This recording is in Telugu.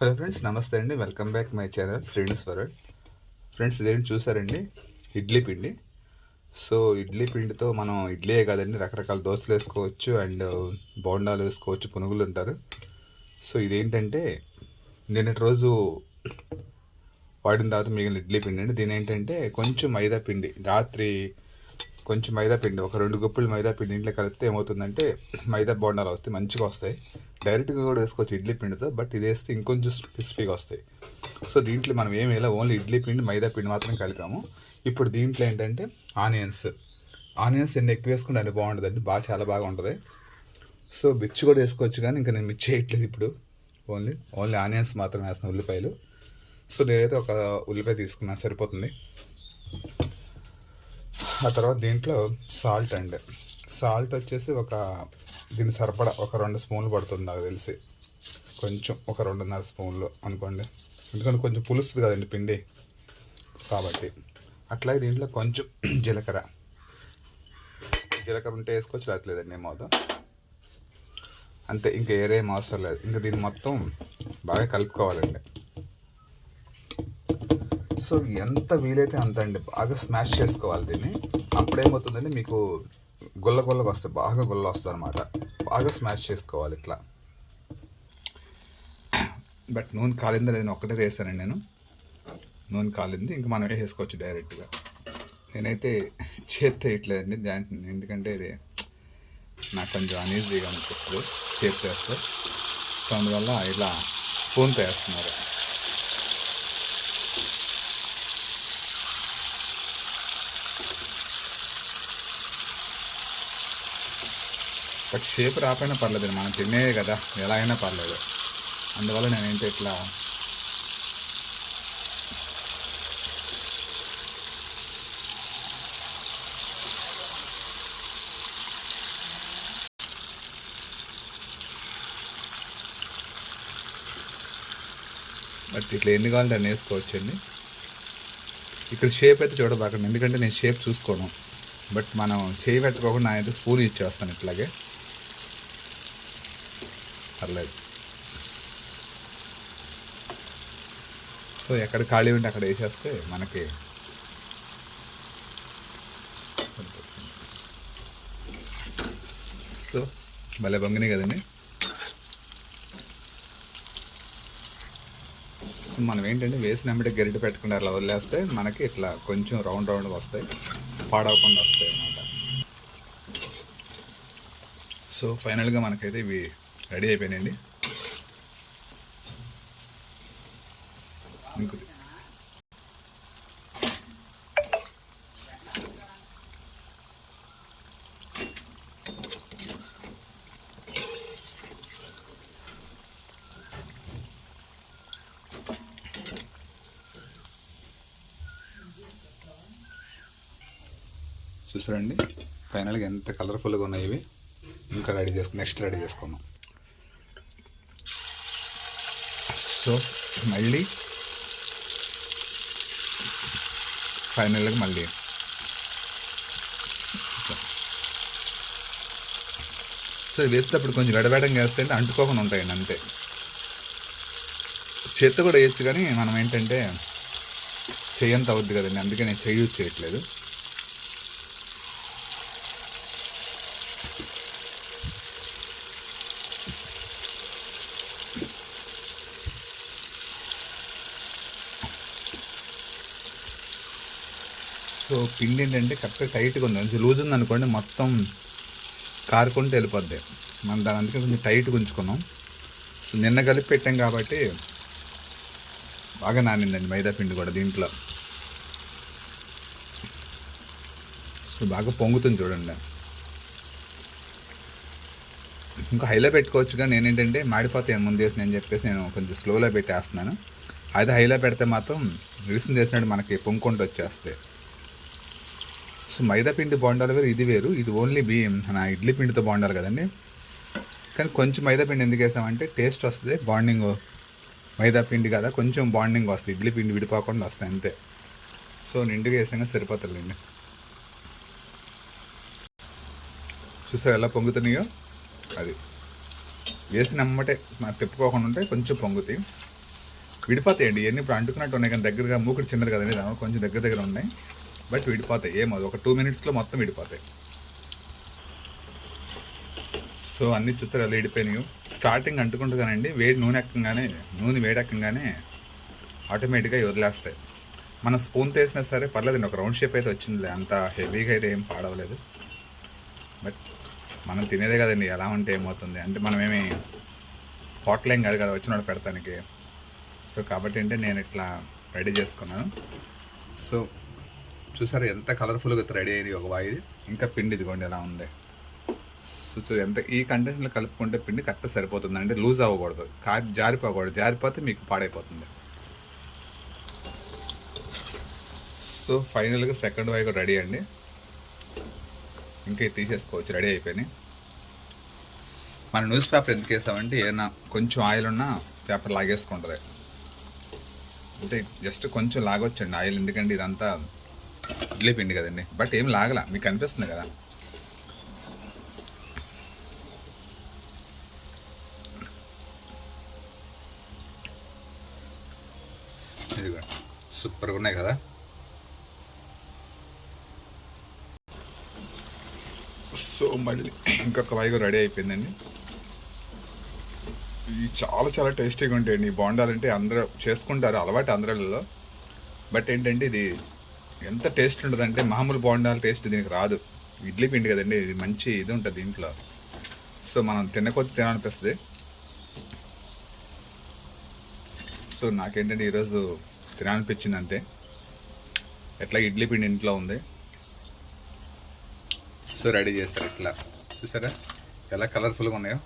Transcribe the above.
హలో ఫ్రెండ్స్, నమస్తే అండి. వెల్కమ్ బ్యాక్ మై ఛానల్ శ్రీనిస్వరడ్. ఫ్రెండ్స్, ఇదేంటి చూసారండి, ఇడ్లీ పిండి. సో ఇడ్లీ పిండితో మనం ఇడ్లీయే కాదండి, రకరకాల దోశలు వేసుకోవచ్చు అండ్ బోండాలు వేసుకోవచ్చు, పునుగులు ఉంటారు. సో ఇదేంటంటే నిన్నటి రోజు వాడిన తర్వాత మిగిలిన ఇడ్లీ పిండి అండి. దీని ఏంటంటే కొంచెం మైదా పిండి, రాత్రి కొంచెం మైదా పిండి, ఒక 2 గుప్పిళ్ళు మైదా పిండి ఇంట్లో కలిపితే ఏమవుతుందంటే మైదా బోండాలు వస్తాయి, మంచిగా వస్తాయి. డైరెక్ట్గా కూడా వేసుకోవచ్చు ఇడ్లీ పిండితో, బట్ ఇది వేస్తే ఇంకొంచెం క్రిస్పీగా వస్తాయి. సో దీంట్లో మనం ఏమి వేయాలి, ఓన్లీ ఇడ్లీ పిండి మైదా పిండి మాత్రం కలిపాము. ఇప్పుడు దీంట్లో ఏంటంటే ఆనియన్స్ ఎన్ని ఎక్కువ వేసుకుంటే అన్ని బాగుంటుందండి, చాలా బాగా ఉంటుంది. సో మిర్చి కూడా వేసుకోవచ్చు, కానీ ఇంకా నేను మిర్చి వేయట్లేదు ఇప్పుడు. ఓన్లీ ఆనియన్స్ మాత్రం వేస్తున్నాను, ఉల్లిపాయలు. సో నేనైతే ఒక ఉల్లిపాయ తీసుకున్నాను, సరిపోతుంది. ఆ తర్వాత దీంట్లో సాల్ట్ వచ్చేసి దీని సరిపడా ఒక 2 స్పూన్లు పడుతుంది నాకు తెలిసి, కొంచెం ఒక 2.5 స్పూన్లు అనుకోండి, ఎందుకంటే కొంచెం పులుస్తుంది కదండి పిండి కాబట్టి. అట్లాగే దీంట్లో కొంచెం జీలకర్ర ఉంటే వేసుకోవచ్చు, లేదండి ఏమవుతాం అంతే. ఇంకా ఏరేం అవసరం లేదు. ఇంకా దీన్ని మొత్తం బాగా కలుపుకోవాలండి. సో ఎంత వీలైతే అంత అండి, బాగా స్మాష్ చేసుకోవాలి దీన్ని. అప్పుడేమవుతుందంటే మీకు గుల్లగా వస్తాయి, బాగా గుల్ల వస్తుంది అనమాట. బాగా స్మాష్ చేసుకోవాలి ఇట్లా. బట్ నూనె కాలింది నేను ఒక్కటే వేసానండి, నూనె కాలింది, ఇంకా మనం వేసేసుకోవచ్చు డైరెక్ట్గా. నేనైతే చేత్తో వేయట్లేదండి దాంట్లో, ఎందుకంటే ఇది నాకు కొంచెం అనీజీగా అనిపిస్తుంది చేత్తో వేస్తే. సో అందువల్ల ఇలా స్పూన్తో వేస్తున్నారు. బట్ షేప్ రాపోయినా పర్లేదు, మనం తినే కదా, ఎలా అయినా పర్లేదు. అందువల్ల నేనేంటి ఇట్లా బట్ ఇట్లా ఎన్ని కావాలంటే అని వేసుకోవచ్చండి. ఇక్కడ షేప్ అయితే చూడబాకండి, ఎందుకంటే నేను షేప్ చూసుకోను. బట్ మనం చేయి పెట్టుకోకుండా అయితే స్పూన్ ఇచ్చేస్తాను ఇట్లాగే, పర్లేదు. సో ఎక్కడ ఖాళీ ఉంటే అక్కడ వేసేస్తే మనకి సో భలే బొంగినాయి కదండి. మనం ఏంటంటే వేసినమ్మటే గరిటె పెట్టుకుని అలా వదిలేస్తే మనకి ఇట్లా కొంచెం రౌండ్గా వస్తాయి, పాడవకుండా వస్తాయి అన్నమాట. సో ఫైనల్గా మనకైతే ఇవి రెడీ అయిపోయినాయండి. ఇంకో చూసారండి ఫైనల్గా ఎంత కలర్ఫుల్గా ఉన్నాయి ఇవి. ఇంకా నెక్స్ట్ రెడీ చేసుకున్నాం. సో మళ్ళీ ఫైనల్గా మళ్ళీ సో వేసేటప్పుడు కొంచెం గడబెడంగా వేస్తే అంటుకోకుండా ఉంటాయండి, అంతే. చేత్తో కూడా వేయచ్చు, కానీ మనం ఏంటంటే చెయ్యంత అవుద్ది కదండి, అందుకే నేను చెయ్యి యూజ్ చేయట్లేదు. సో పిండి ఏంటంటే కరెక్ట్గా టైట్గా ఉంది, కొంచెం లూజ్ ఉంది అనుకోండి మొత్తం కారుకుంటూ వెళ్ళిపోద్ది. మనం దాని అందుకే కొంచెం టైట్గా ఉంచుకున్నాం. సో నిన్న కలిపి పెట్టాం కాబట్టి బాగా నానిందండి మైదా పిండి కూడా దీంట్లో. సో బాగా పొంగుతుంది చూడండి. ఇంకా హైలో పెట్టుకోవచ్చు, కానీ నేనేంటంటే మాడిపోతే ముందు వేసి నేను చెప్పేసి నేను కొంచెం స్లోలో పెట్టేస్తున్నాను. అయితే హైలో పెడితే మాత్రం రిసిన చేసినట్టు మనకి పొంగుకుంటూ వచ్చేస్తాయి. సో మైదా పిండి బోండాలు వేరు, ఇది వేరు. ఇది ఓన్లీ నా ఇడ్లీ పిండితో బోండాలు కదండి. కానీ కొంచెం మైదా పిండి ఎందుకు వేసామంటే టేస్ట్ వస్తుంది, బాండింగ్. మైదా పిండి కదా, కొంచెం బాండింగ్ వస్తుంది, ఇడ్లీ పిండి విడిపోకుండా వస్తాయి అంతే. సో నిండుగా వేసాక సరిపోతుందండి. చూసారు ఎలా పొంగుతున్నాయో, అది వేసిన అమ్మటే తిప్పుకోకుండా ఉంటే కొంచెం పొంగుతాయి. విడిపోతాయండి ఇవన్నీ ఇప్పుడు అంటుకున్నట్టు ఉన్నాయి, కానీ దగ్గరగా మూకుడు చిన్నది కదండి, దాని కొంచెం దగ్గర దగ్గర ఉన్నాయి. బట్ విడిపోతాయి, ఏమో ఒక 2 minutesలో మొత్తం విడిపోతాయి. సో అన్ని చూస్తారు అలా విడిపోయినాయి. స్టార్టింగ్ అంటుకుంటుందానండి, నూనె వేడెక్కగానే ఆటోమేటిక్గా వదిలేస్తాయి. మన స్పూన్ వేసినా సరే పర్లేదండి, ఒక రౌండ్ షేప్ అయితే వచ్చిందిలే, అంత హెవీగా అయితే ఏం పాడవలేదు. బట్ మనం తినేదే కదండి, ఎలా ఉంటే ఏమవుతుంది అంటే మనమేమి హోటలేం కాదు కదా వచ్చిన వాళ్ళు పెడతానికి. సో కాబట్టి అంటే నేను ఇట్లా రెడీ చేసుకున్నాను. సో చూసారు ఎంత కలర్ఫుల్గా రెడీ అయ్యింది ఒక వాయి. ఇంకా పిండి ఇదిగోండి ఎలా ఉంది. సో ఎంత ఈ కంటెంట్లో కలుపుకుంటే పిండి కరెక్ట్గా సరిపోతుంది అంటే లూజ్ అవ్వకూడదు, జారిపోకూడదు, జారిపోతే మీకు పాడైపోతుంది. సో ఫైనల్గా సెకండ్ వాయి కూడా రెడీ అండి, ఇంకా ఇది తీసేసుకోవచ్చు, రెడీ అయిపోయినాయి. మన న్యూస్ పేపర్ ఎందుకు వేస్తామంటే ఏదైనా కొంచెం ఆయిల్ ఉన్నా పేపర్ లాగేసుకుంటుంది, అంటే జస్ట్ కొంచెం లాగొచ్చండి ఆయిల్, ఎందుకంటే ఇదంతా ఇడ్లీ పిండి కదండి. బట్ ఏం లాగలా, మీకు అనిపిస్తుంది కదా. ఇదిగో సూపర్గా ఉన్నాయి కదా. సో మళ్ళీ ఇంకొక వైగు రెడీ అయిపోయిందండి. ఇవి చాలా చాలా టేస్టీగా ఉంటాయండి ఈ బోండాలంటే, అందరూ చేసుకుంటారు అలవాటు అందరిలో. బట్ ఏంటంటే ఇది ఎంత టేస్ట్ ఉంటుందంటే మామూలు బోండాల టేస్ట్ దీనికి రాదు. ఇడ్లీ పిండి కదండి, ఇది మంచి ఇది ఉంటుంది దీంట్లో. సో మనం తినకొద్ది తినాలనిపిస్తుంది. సో నాకేంటంటే ఈరోజు తినాలనిపించింది అంతే. ఎట్లా ఇడ్లీ పిండి ఇంట్లో ఉంది, సో రెడీ చేస్తారు ఇట్లా. చూసారా ఎలా కలర్ఫుల్గా ఉన్నాయో.